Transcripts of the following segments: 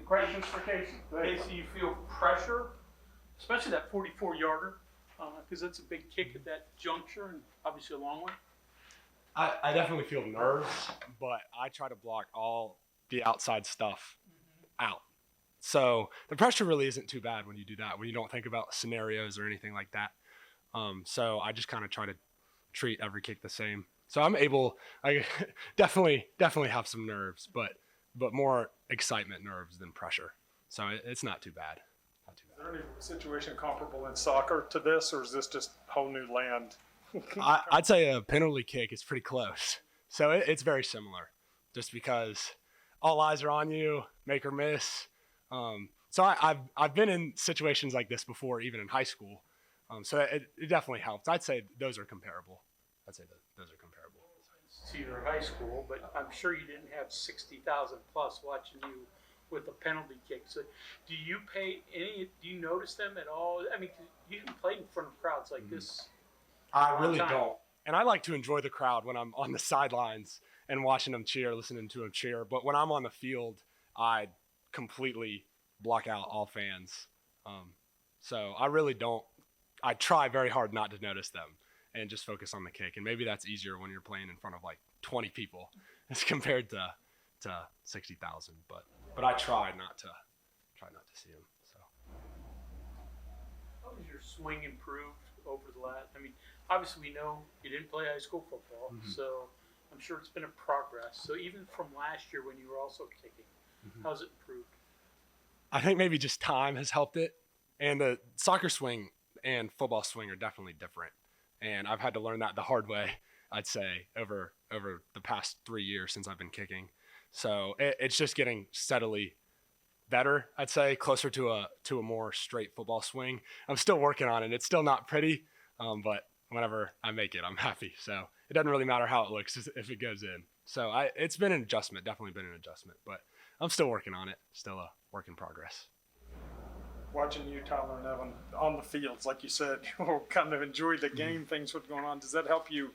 questions for Casey? Casey, you feel pressure, especially that 44-yarder, because that's a big kick at that juncture and obviously a long one. I definitely feel nerves, but I try to block all the outside stuff out. So the pressure really isn't too bad when you do that, when you don't think about scenarios or anything like that. So I just kind of try to treat every kick the same. So I definitely have some nerves, but more excitement nerves than pressure. So it's not too bad. Not too bad. Is there any situation comparable in soccer to this, or is this just whole new land? I'd say a penalty kick is pretty close. So it's very similar, just because all eyes are on you, make or miss. So I've been in situations like this before, even in high school. So it definitely helps. I'd say those are comparable. To your high school, but I'm sure you didn't have 60,000 plus watching you with a penalty kick. So do you notice them at all? I mean, you can play in front of crowds like this. I really don't. And I like to enjoy the crowd when I'm on the sidelines and watching them cheer, listening to them cheer. But when I'm on the field, I completely block out all fans. So I really don't. I try very hard not to notice them and just focus on the kick. And maybe that's easier when you're playing in front of like 20 people as compared to 60,000. But I try not to see them. So. How has your swing improved over the last? I mean, obviously we know you didn't play high school football, so I'm sure it's been a progress. So even from last year when you were also kicking, how's it improved? I think maybe just time has helped it. And the soccer swing and football swing are definitely different. And I've had to learn that the hard way, I'd say, over the past 3 years since I've been kicking. So it's just getting steadily better, I'd say, closer to a more straight football swing. I'm still working on it. It's still not pretty, but whenever I make it, I'm happy. So it doesn't really matter how it looks if it goes in. So it's been an adjustment, definitely been an adjustment. But I'm still working on it, still a work in progress. Watching you, Tyler and Evan, on the fields, like you said, you kind of enjoy the game, things what's going on. Does that help you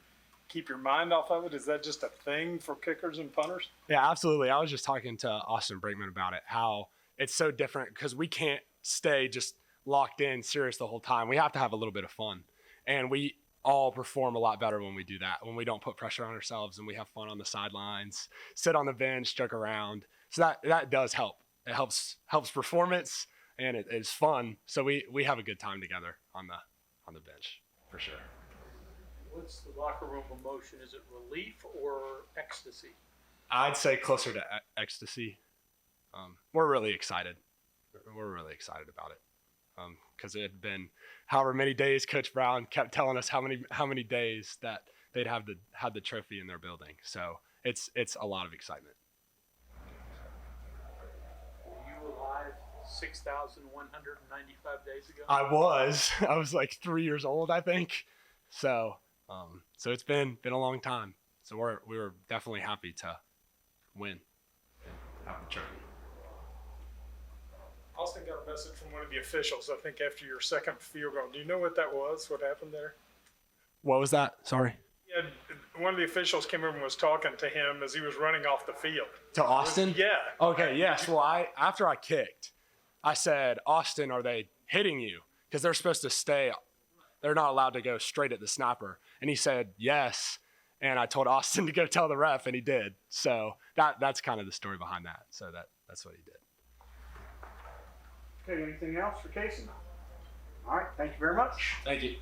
keep your mind off of it? Is that just a thing for kickers and punters? Yeah, absolutely. I was just talking to Austin Brinkman about it, how it's so different because we can't stay just locked in serious the whole time. We have to have a little bit of fun. And we all perform a lot better when we do that, when we don't put pressure on ourselves and we have fun on the sidelines, sit on the bench, joke around. So that does help. It helps performance. And it is fun, so we have a good time together on the bench, for sure. What's the locker room emotion? Is it relief or ecstasy? I'd say closer to ecstasy. We're really excited. We're really excited about it because it had been however many days. Coach Brown kept telling us how many days that they'd have the trophy in their building. So it's a lot of excitement. 6,195 days ago? I was like 3 years old, I think. So it's been a long time. So we were definitely happy to win and have the trophy. Austin got a message from one of the officials, I think, after your second field goal. Do you know what that was? What happened there? What was that? Sorry. Yeah, one of the officials came over and was talking to him as he was running off the field. To Austin? Yeah. Okay, yes. Well, after I kicked, I said, Austin, are they hitting you? Because they're supposed to stay. They're not allowed to go straight at the snapper. And he said, yes. And I told Austin to go tell the ref, and he did. So that's kind of the story behind that. So that's what he did. Okay, anything else for Casey? All right, thank you very much. Thank you.